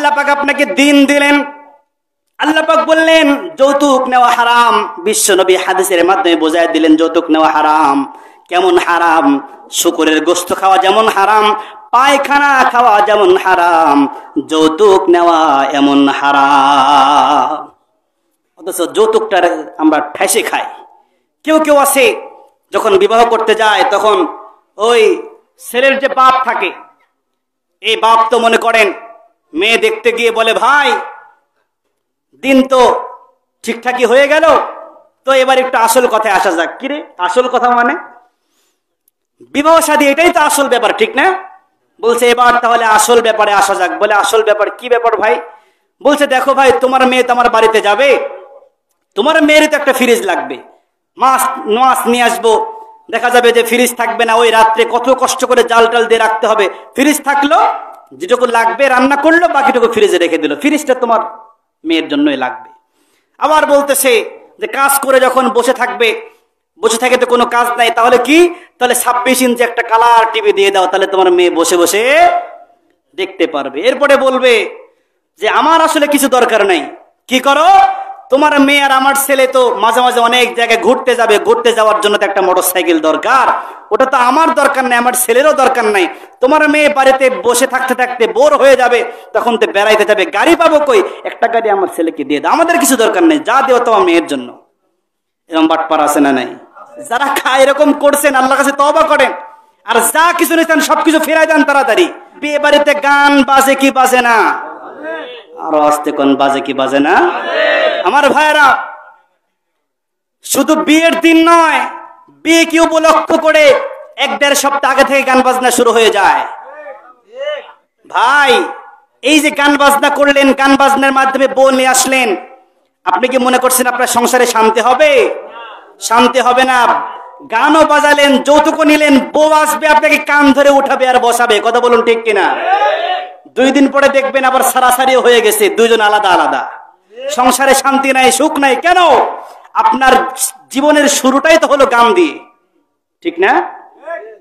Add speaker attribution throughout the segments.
Speaker 1: আল্লাহ পাক আপনাকে দিন দিলেন, আল্লাহ পাক বললেন যৌতুক নেওয়া হারাম। বিশ্ব নবী হাদিসের মাধ্যমে বোঝায় দিলেন যৌতুক নেওয়া হারাম। কেমন হারাম? শুকরের গোশত খাওয়া যেমন হারাম, পায়খানা খাওয়া যেমন হারাম, যৌতুক নেওয়া এমন হারাম। অথচ যৌতুকটা আমরা ঠেসে খাই। কেউ কেউ আছে যখন বিবাহ করতে যায় তখন ওই ছেলের যে বাপ থাকে, এই বাপ তো মনে করেন মেয়ে দেখতে গিয়ে বলে, ভাই দিন তো ঠিকঠাকই হয়ে গেল, তো এবার একটু আসল কথায় আসা যাক। কিরে আসল কথা মানে? বিবাহ শাদী এটাই তো আসল ব্যাপার, ঠিক না? বলছে এবার তাহলে আসল ব্যাপারে আসা যাক। বলে আসল ব্যাপার কি ব্যাপার ভাই? বলছে দেখো ভাই, তোমার মেয়ে তো আমার বাড়িতে যাবে, তোমার মেয়েরই তো একটা ফ্রিজ লাগবে, মাছ নিয়ে আসবো, দেখা যাবে যে ফ্রিজ থাকবে না, ওই রাত্রে কত কষ্ট করে জাল টাল দিয়ে রাখতে হবে, ফ্রিজ থাকলো যেটুকু লাগবে রান্না করলো, বাকিটুকু ফ্রিজে রেখে দিল, ফ্রিজটা তোমার মেয়ের জন্যই লাগবে। আবার বলতেছে যে কাজ করে যখন বসে থাকবে, বসে থাকে তো কোনো কাজ নাই, তাহলে কি, তাহলে 26 ইঞ্চি একটা কালার টিভি দিয়ে দাও, তাহলে তোমার মেয়ে বসে বসে দেখতে পারবে। এরপরে বলবে যে আমার আসলে কিছু দরকার নাই, কি করো, তোমার মেয়ে আর আমার ছেলে তো মাঝে মাঝে অনেক জায়গায় ঘুরতে যাবে, ঘুরতে যাওয়ার জন্য তো একটা মোটরসাইকেল দরকার, ওটা তো আমার দরকার নাই, আমার ছেলেরও দরকার নাই, তোমার মেয়ে বাড়িতে বসে থাকতে থাকতে বোর হয়ে যাবে, তখন তো বেড়াইতে যাবে, গাড়ি পাবো কই, একটা গাড়ি আমার ছেলেকে দিয়ে দাও, আমাদের কিছু দরকার নেই, যা দেও তোমার মেয়ের জন্য। এরকম বাটপার আছে না নাই? যারা খায় এরকম করছেন আল্লাহর কাছে তওবা করেন, আর যা কিছু নিতেন সবকিছু ফেরাই দেন তাড়াতাড়ি। বিয়ে বাড়িতে গান বাজে কি বাজে না? আরো আস্তে কোন বাজে কি বাজে না? আমার ভাইরা, শুধু বিয়ের দিন নয়, বিয়ে কি উপলক্ষ করে 1-1.5 সপ্তাহ আগে থেকে গান বাজনা শুরু হয়ে যায়। ভাই এই যে গান বাজনা করলেন, গান বাজনার মাধ্যমে বউ নিয়ে আসলেন, আপনি কি মনে করছেন আপনার সংসারে শান্তি হবে? শান্তি হবে না। গানও বাজালেন, যৌতুকও নিলেন, বউ আসবে আপনাকে কান ধরে উঠাবে আর বসাবে, কথা বলুন ঠিক কিনা? 2 দিন পরে দেখবেন আবার সারাসারি হয়ে গেছে, দুজন আলাদা আলাদা, সংসারে শান্তি নাই, সুখ নাই। কেন? আপনার জীবনের শুরুটাই তো হলো গান দিয়ে, ঠিক না?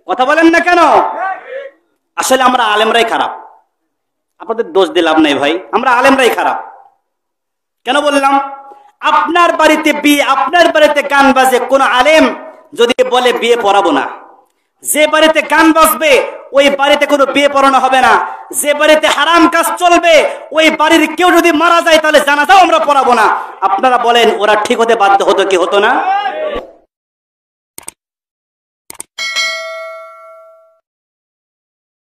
Speaker 1: কথা বলেন না কেন? আসলে আমরা আলেমরাই খারাপ, আপনাদের দোষ দিয়ে লাভ নাই ভাই, আমরা আলেমরাই খারাপ। কেন বললাম? আপনার বাড়িতে বিয়ে, আপনার বাড়িতে গান বাজে, কোন আলেম যদি বলে বিয়ে পড়াবো না, যে বাড়িতে গান বাজবে ওই বাড়িতে কোনো বিয়ে পড়ানো হবে না, যে বাড়িতে হারাম কাজ চলবে ওই বাড়ির কেউ যদি মারা যায় তাহলে জানাজাও আমরা পড়াবো না। আপনারা বলেন ওরা ঠিক হতে বাধ্য হতো কি হতো না?